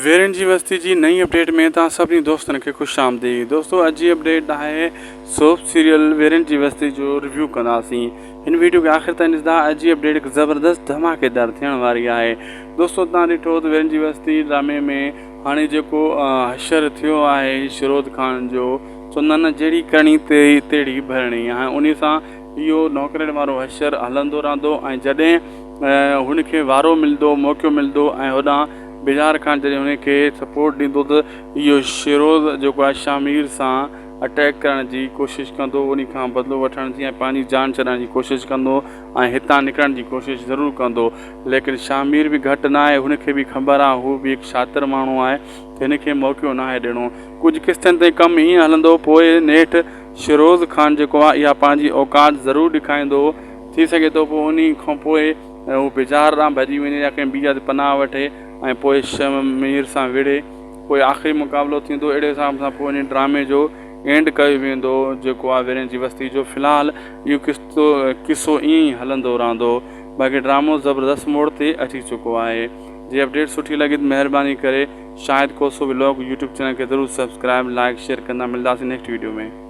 Warren जी बस्ती जी नई update में तव्हां सभिनी दोस्तनि खे ख़ुशि आमदीद। दोस्तों अॼु जी अपडेट आहे सोप सीरियल वेरन जी बस्ती जो रिव्यू कंदासीं। हिन वीडियो खे आख़िर ताईं ॾिसंदा। अॼु जी अपडेट हिकु ज़बरदस्त धमाकेदार थियण वारी आहे। दोस्तों तव्हां ॾिठो त वेरन जी बस्ती ड्रामे में हाणे जेको हशर थियो आहे शिरोद खान जो, चवंदा आहिनि जहिड़ी करणी तहिड़ी भरणी। हाणे उन सां इहो नौकिरनि वारो हशर हलंदो रहंदो ऐं जॾहिं हुनखे वारो मिलंदो, मौक़ो मिलंदो ऐं होॾां बेजार खान जॾहिं हुनखे सपोर्ट ॾींदो त इहो शिरोद जेको आहे शामिर सां अटैक करण जी कोशिशि कंदो, उन खां बदिलो वठण जी ऐं पंहिंजी जान छॾण जी कोशिशि कंदो ऐं हितां निकिरण जी कोशिशि ज़रूरु कंदो। लेकिन शामिर बि घटि न आहे, हुनखे बि ख़बर आहे हू बि हिकु शातिर माण्हू आहे त हिनखे मौक़ो न आहे ॾियणो। कुझु किस्तनि ताईं कमु ईअं हलंदो, पोइ नेठि शिरोज खान जेको आहे इहा पंहिंजी औकात ज़रूरु ॾेखारींदो। थी सघे थो पोइ उन खां पोइ हू बेजार तां भॼी वञे या कंहिं ॿी जा पनाह वठे ऐं पोइ शामिर सां विढ़े। पोइ आख़िरी मुक़ाबिलो थींदो। अहिड़े हिसाब सां पोइ हिन ड्रामे जो एंड कयो वेंदो जेको आहे वेरन जी बस्ती जो। फ़िलहालु इहो किसो ईअं ई हलंदो रहंदो। बाक़ी ड्रामो ज़बरदस्त मोड़ ते अची चुको आहे। जी अपडेट सुठी लॻी त महिरबानी करे शाहिद कोसो व्लॉग यूट्यूब चैनल खे ज़रूरु सब्सक्राइब, लाइक, शेयर कंदा। मिलंदासीं नेक्स्ट वीडियो में।